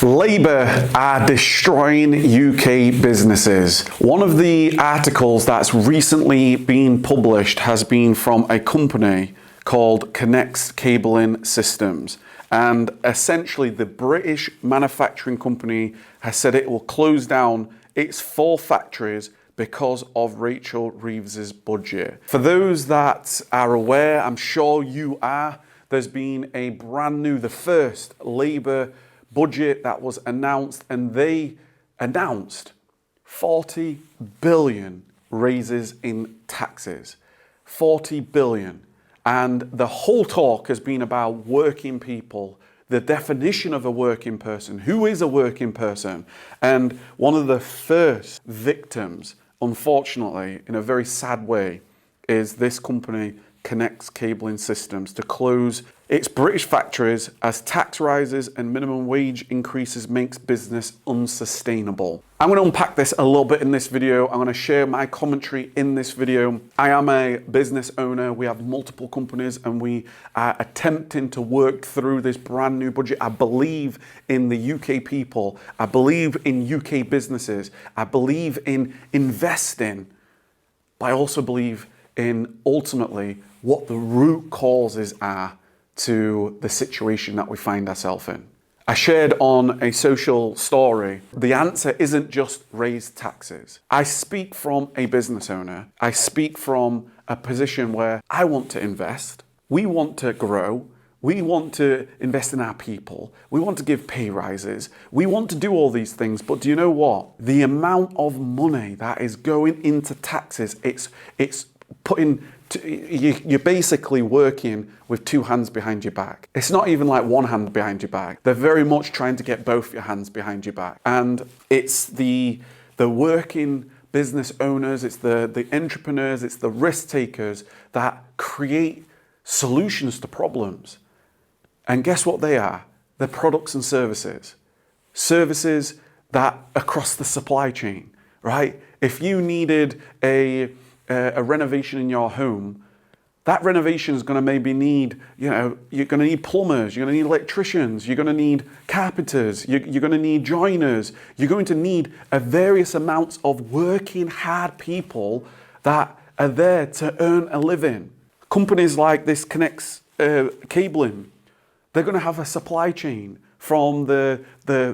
Labour are destroying UK businesses. One of the articles that's recently been published has been from a company called Connects Cabling Systems. And essentially the British manufacturing company has said it will close down its 4 factories because of Rachel Reeves's budget. For those that are aware, I'm sure you are, there's been a brand new, the first Labour budget that was announced, and they announced 40 billion raises in taxes. 40 billion. And the whole talk has been about working people, the definition of a working person. Who is a working person? And one of the first victims, unfortunately, in a very sad way, is this company, Connects Cabling Systems, to close its British factories as tax rises and minimum wage increases makes business unsustainable. I'm going to unpack this a little bit in this video. I'm going to share my commentary in this video. I am a business owner. We have multiple companies and we are attempting to work through this brand new budget. I believe in the UK people. I believe in UK businesses. I believe in investing. But I also believe in ultimately what the root causes are to the situation that we find ourselves in. I shared on a social story, the answer isn't just raise taxes. I speak from a business owner. I speak from a position where I want to invest. We want to grow. We want to invest in our people. We want to give pay rises. We want to do all these things. But do you know what? The amount of money that is going into taxes, it's putting, you're basically working with 2 hands behind your back. It's not even like 1 hand behind your back. They're very much trying to get both your hands behind your back. And it's the working business owners, it's the entrepreneurs, it's the risk takers that create solutions to problems. And guess what they are? They're products and services. Services that across the supply chain, right? If you needed a renovation in your home, that renovation is going to maybe need, you're going to need plumbers, you're going to need electricians, you're going to need carpenters, you're going to need joiners, you're going to need a various amounts of working hard people that are there to earn a living. Companies like this Connects Cabling, they're going to have a supply chain from the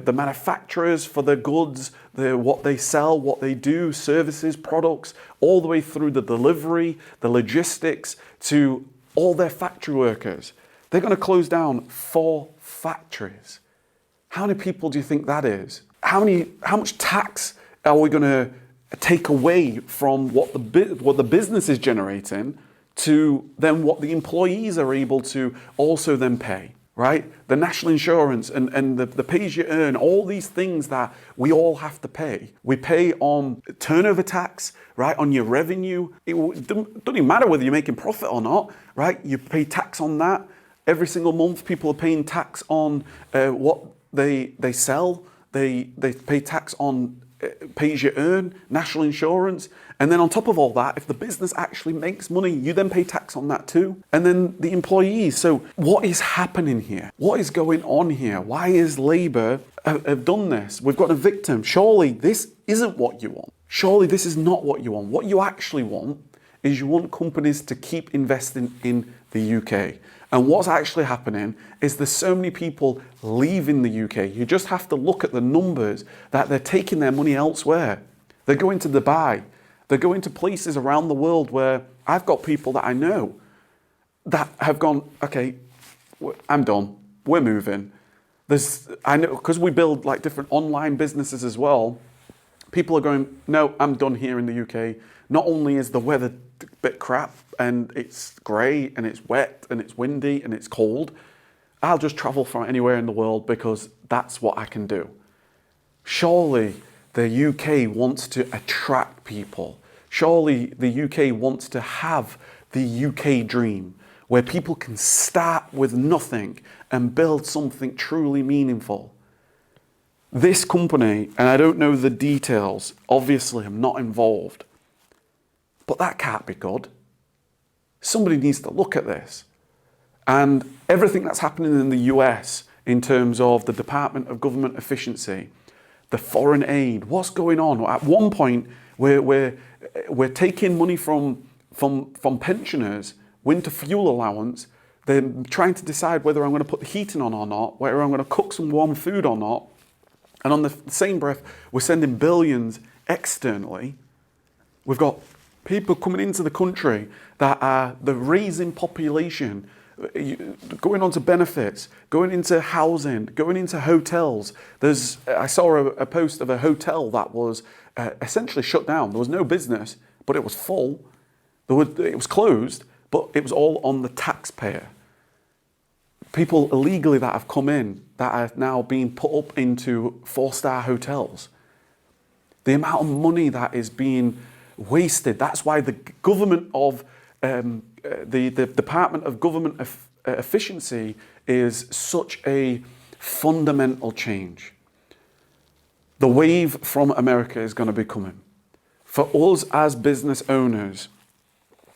manufacturers for the goods, what they sell, what they do, services, products, all the way through the delivery, the logistics, to all their factory workers. They're going to close down 4 factories. How many people do you think that is? How much tax are we going to take away from what the business is generating to then what the employees are able to also then pay? Right? The national insurance and the pay as you earn, all these things that we all have to pay. We pay on turnover tax, right? On your revenue. It doesn't even matter whether you're making profit or not, right? You pay tax on that. Every single month, people are paying tax on what they sell. They pay tax on pay as you earn, national insurance. And then on top of all that, if the business actually makes money, you then pay tax on that too. And then the employees. So what is happening here? What is going on here? Why is Labour have done this? We've got a victim. Surely this isn't what you want. Surely this is not what you want. What you actually want is you want companies to keep investing in the UK. And what's actually happening is there's so many people leaving the UK. You just have to look at the numbers that they're taking their money elsewhere. They're going to Dubai. They're going to places around the world where I've got people that I know that have gone, okay, I'm done. We're moving. I know, because we build like different online businesses as well. People are going, no, I'm done here in the UK. Not only is the weather a bit crap and it's grey and it's wet and it's windy and it's cold, I'll just travel from anywhere in the world because that's what I can do. Surely the UK wants to attract people. Surely the UK wants to have the UK dream where people can start with nothing and build something truly meaningful. This company, and I don't know the details, obviously I'm not involved, but that can't be good. Somebody needs to look at this. And everything that's happening in the US in terms of the Department of Government Efficiency, the foreign aid. What's going on? At one point, we're taking money from pensioners, winter fuel allowance. They're trying to decide whether I'm going to put the heating on or not, whether I'm going to cook some warm food or not. And on the same breath, we're sending billions externally. We've got people coming into the country that are the raising population, going on to benefits, going into housing, going into hotels. I saw a post of a hotel that was essentially shut down. There was no business, but it was full. It was closed, but it was all on the taxpayer. People illegally that have come in that are now being put up into 4-star hotels. The amount of money that is being wasted. That's why the government of the Department of Government Efficiency is such a fundamental change. The wave from America is going to be coming. For us as business owners,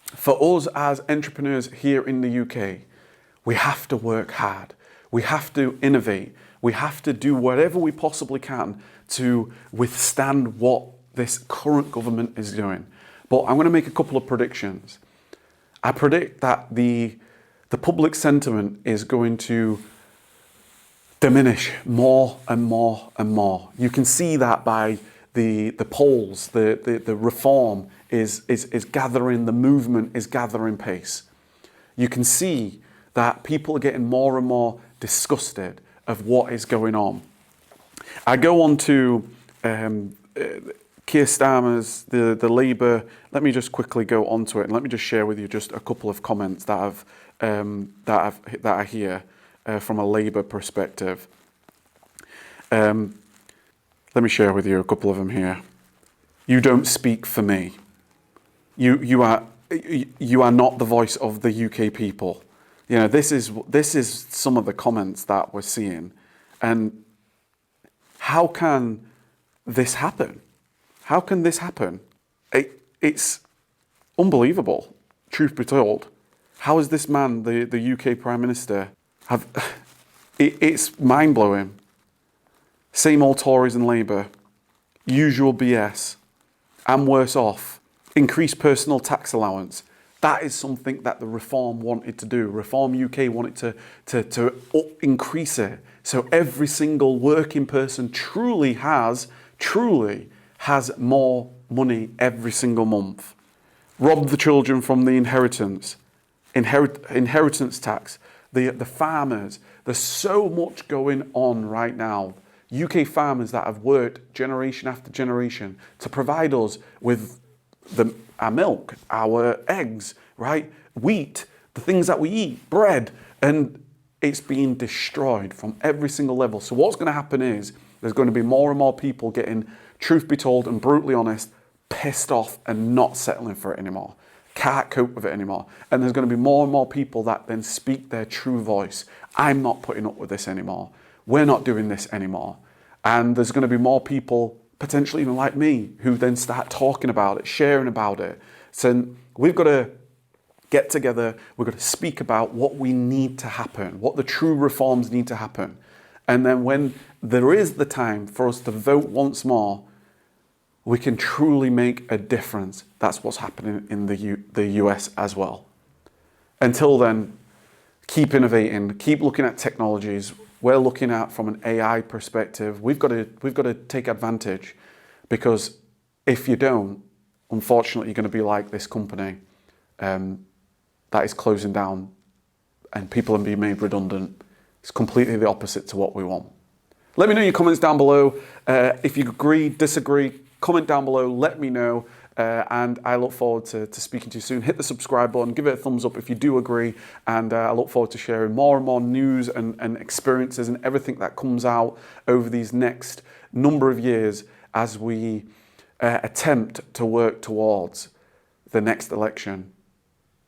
for us as entrepreneurs here in the UK, we have to work hard. We have to innovate. We have to do whatever we possibly can to withstand what this current government is doing. But I'm going to make a couple of predictions. I predict that the public sentiment is going to diminish more and more and more. You can see that by the polls. The reform is gathering, the movement is gathering pace. You can see that people are getting more and more disgusted of what is going on. I go on to Keir Starmer's, the Labour. Let me just quickly go onto it and let me just share with you just a couple of comments that I hear from a Labour perspective. Let me share with you a couple of them here. You don't speak for me. You are not the voice of the UK people. You know, this is some of the comments that we're seeing. And how can this happen? How can this happen? It's unbelievable, truth be told. How is this man, the UK Prime Minister, it's mind-blowing. Same old Tories and Labour, usual BS, I'm worse off, increased personal tax allowance. That is something that the Reform wanted to do. Reform UK wanted to increase it. So every single working person truly has more money every single month. Rob the children from the inheritance tax, the farmers. There's so much going on right now. UK farmers that have worked generation after generation to provide us with our milk, our eggs, right? Wheat, the things that we eat, bread, and it's being destroyed from every single level. So what's going to happen is there's going to be more and more people getting, truth be told and brutally honest, pissed off and not settling for it anymore. Can't cope with it anymore. And there's going to be more and more people that then speak their true voice. I'm not putting up with this anymore. We're not doing this anymore. And there's going to be more people, potentially even like me, who then start talking about it, sharing about it. So we've got to get together, we've got to speak about what we need to happen, what the true reforms need to happen. And then when there is the time for us to vote once more, we can truly make a difference. That's what's happening in the US as well. Until then, keep innovating, keep looking at technologies. We're looking at from an AI perspective. We've got to take advantage, because if you don't, unfortunately, you're going to be like this company that is closing down and people are being made redundant. It's completely the opposite to what we want. Let me know your comments down below. If you agree, disagree, comment down below, let me know. And I look forward to speaking to you soon. Hit the subscribe button, give it a thumbs up if you do agree. And I look forward to sharing more and more news and experiences and everything that comes out over these next number of years as we attempt to work towards the next election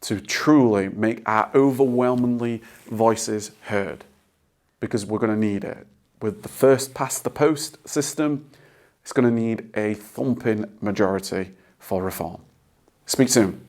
to truly make our overwhelmingly voices heard, because we're going to need it. With the first past the post system, it's going to need a thumping majority for reform. Speak soon.